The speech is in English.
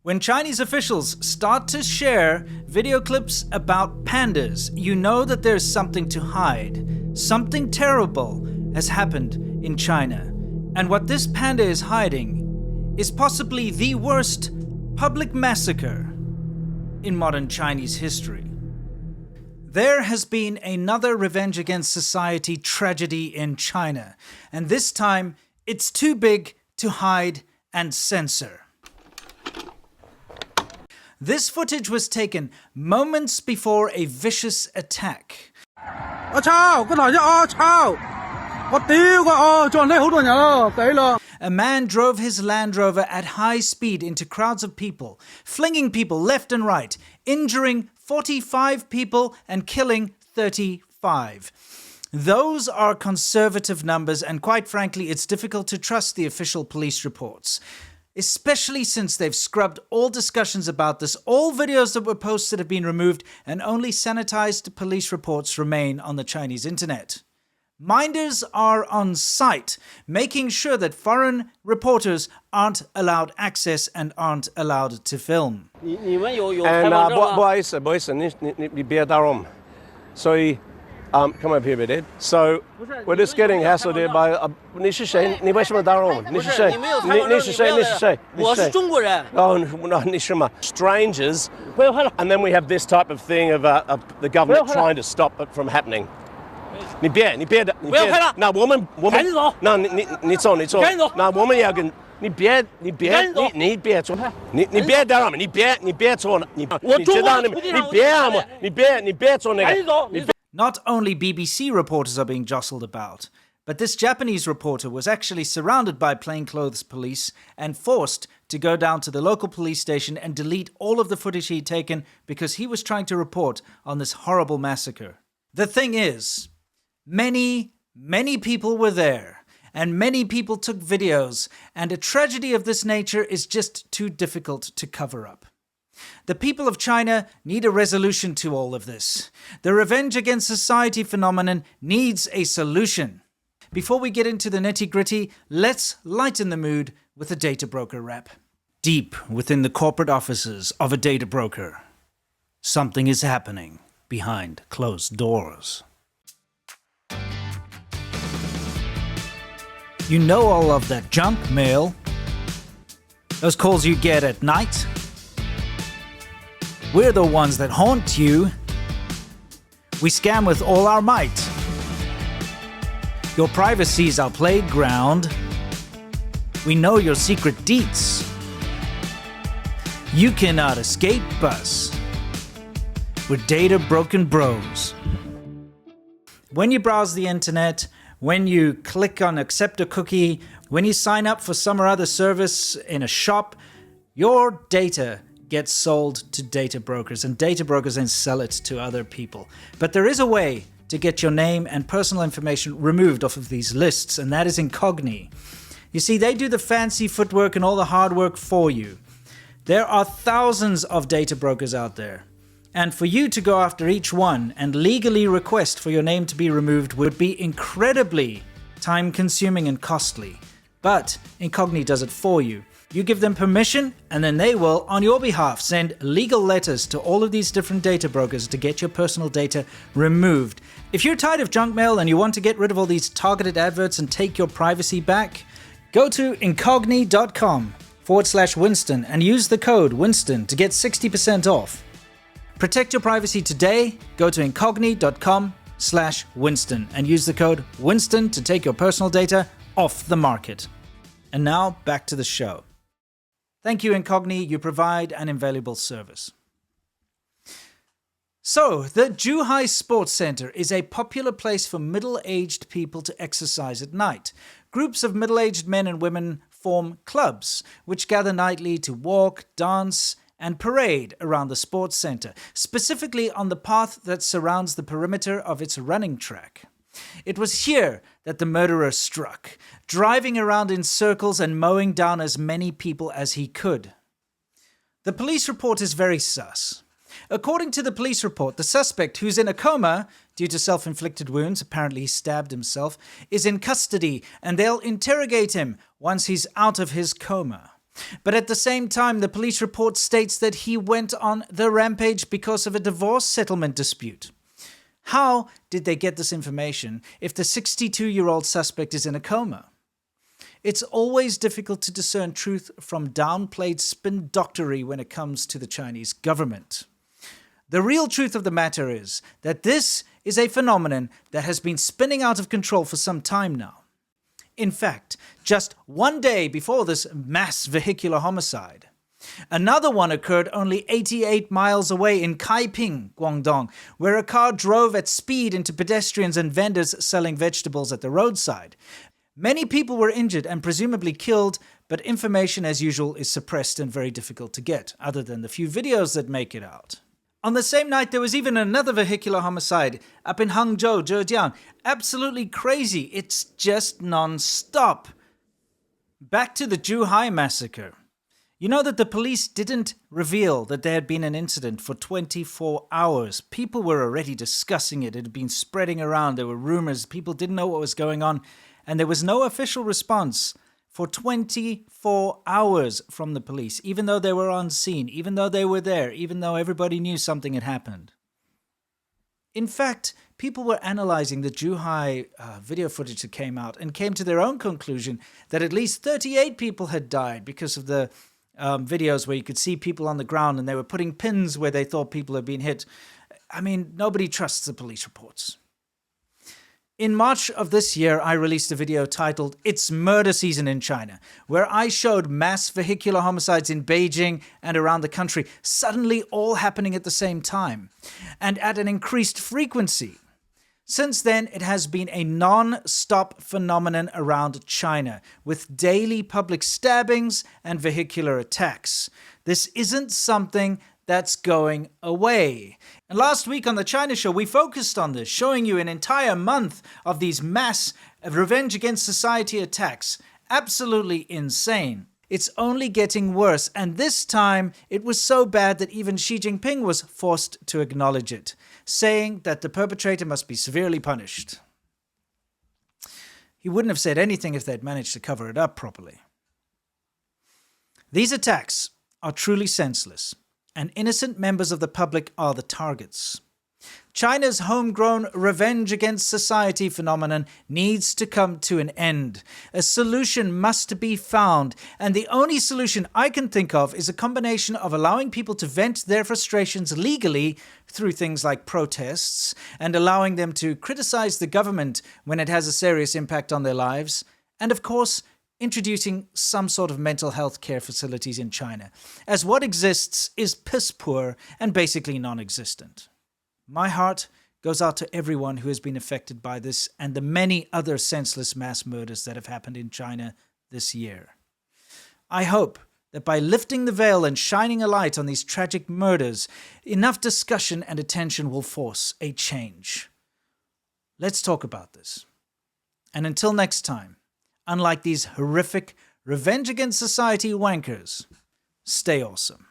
When Chinese officials start to share video clips about pandas, you know that there's something to hide. Something terrible has happened in China. And what this panda is hiding is possibly the worst public massacre in modern Chinese history. There has been another revenge against society tragedy in China, and this time it's too big to hide and censor. This footage was taken moments before a vicious attack. A man drove his Land Rover at high speed into crowds of people, flinging people left and right, injuring 45 people and killing 35. Those are conservative numbers, and quite frankly, it's difficult to trust the official police reports. Especially since they've scrubbed all discussions about this. All videos that were posted have been removed, and only sanitized police reports remain on the Chinese internet. Minders are on site, making sure that foreign reporters aren't allowed access and aren't allowed to film. Come up here a bit, Ed. So, we're just getting hassled here by... strangers, and then we have this type of thing of the government trying to stop it from happening. No, woman. No, it's on. No, woman, you can... Not only BBC reporters are being jostled about, but this Japanese reporter was actually surrounded by plainclothes police and forced to go down to the local police station and delete all of the footage he'd taken because he was trying to report on this horrible massacre. The thing is, many people were there, and many people took videos, and a tragedy of this nature is just too difficult to cover up. The people of China need a resolution to all of this. The revenge against society phenomenon needs a solution. Before we get into the nitty-gritty, let's lighten the mood with a data broker rap. Deep within the corporate offices of a data broker, something is happening behind closed doors. You know all of that junk mail, those calls you get at night. We're the ones that haunt you. We scam with all our might. Your privacy's our playground. We know your secret deets. You cannot escape us. We're data broken bros. When you browse the internet, when you click on accept a cookie, when you sign up for some or other service in a shop, your data gets sold to data brokers, and data brokers then sell it to other people. But there is a way to get your name and personal information removed off of these lists, and that is Incogni. You see, they do the fancy footwork and all the hard work for you. There are thousands of data brokers out there, and for you to go after each one and legally request for your name to be removed would be incredibly time-consuming and costly. But Incogni does it for you. You give them permission, and then they will, on your behalf, send legal letters to all of these different data brokers to get your personal data removed. If you're tired of junk mail and you want to get rid of all these targeted adverts and take your privacy back, go to incogni.com/Winston and use the code Winston to get 60% off. Protect your privacy today. Go to incogni.com/Winston and use the code Winston to take your personal data off the market. And now, back to the show. Thank you, Incogni. You provide an invaluable service. So, the Jew High Sports Center is a popular place for middle-aged people to exercise at night. Groups of middle-aged men and women form clubs, which gather nightly to walk, dance, and parade around the sports center, specifically on the path that surrounds the perimeter of its running track. It was here that the murderer struck, driving around in circles and mowing down as many people as he could. The police report is very sus. According to the police report, the suspect, who's in a coma due to self-inflicted wounds, apparently he stabbed himself, is in custody, and they'll interrogate him once he's out of his coma. But at the same time, the police report states that he went on the rampage because of a divorce settlement dispute. How did they get this information if the 62-year-old suspect is in a coma? It's always difficult to discern truth from downplayed spin doctory when it comes to the Chinese government. The real truth of the matter is that this is a phenomenon that has been spinning out of control for some time now. In fact, just one day before this mass vehicular homicide, another one occurred only 88 miles away in Kaiping, Guangdong, where a car drove at speed into pedestrians and vendors selling vegetables at the roadside. Many people were injured and presumably killed, but information as usual is suppressed and very difficult to get, other than the few videos that make it out. On the same night, there was even another vehicular homicide up in Hangzhou, Zhejiang. Absolutely crazy. It's just non-stop. Back to the Jew High Massacre. You know that the police didn't reveal that there had been an incident for 24 hours. People were already discussing it. It had been spreading around. There were rumors. People didn't know what was going on. And there was no official response for 24 hours from the police, even though they were on scene, even though they were there, even though everybody knew something had happened. In fact, people were analyzing the Jew High video footage that came out and came to their own conclusion that at least 38 people had died because of the videos where you could see people on the ground and they were putting pins where they thought people had been hit. I mean, nobody trusts the police reports. In March of this year, I released a video titled "It's Murder Season in China," where I showed mass vehicular homicides in Beijing and around the country, suddenly all happening at the same time, and at an increased frequency. Since then, it has been a non-stop phenomenon around China, with daily public stabbings and vehicular attacks. This isn't something that's going away. And last week on the China Show, we focused on this, showing you an entire month of these mass revenge against society attacks. Absolutely insane. It's only getting worse, and this time it was so bad that even Xi Jinping was forced to acknowledge it, saying that the perpetrator must be severely punished. He wouldn't have said anything if they'd managed to cover it up properly. These attacks are truly senseless, and innocent members of the public are the targets. China's homegrown revenge against society phenomenon needs to come to an end. A solution must be found, and the only solution I can think of is a combination of allowing people to vent their frustrations legally through things like protests, and allowing them to criticize the government when it has a serious impact on their lives, and of course, introducing some sort of mental health care facilities in China, as what exists is piss poor and basically non-existent. My heart goes out to everyone who has been affected by this and the many other senseless mass murders that have happened in China this year. I hope that by lifting the veil and shining a light on these tragic murders, enough discussion and attention will force a change. Let's talk about this. And until next time, unlike these horrific revenge against society wankers, stay awesome.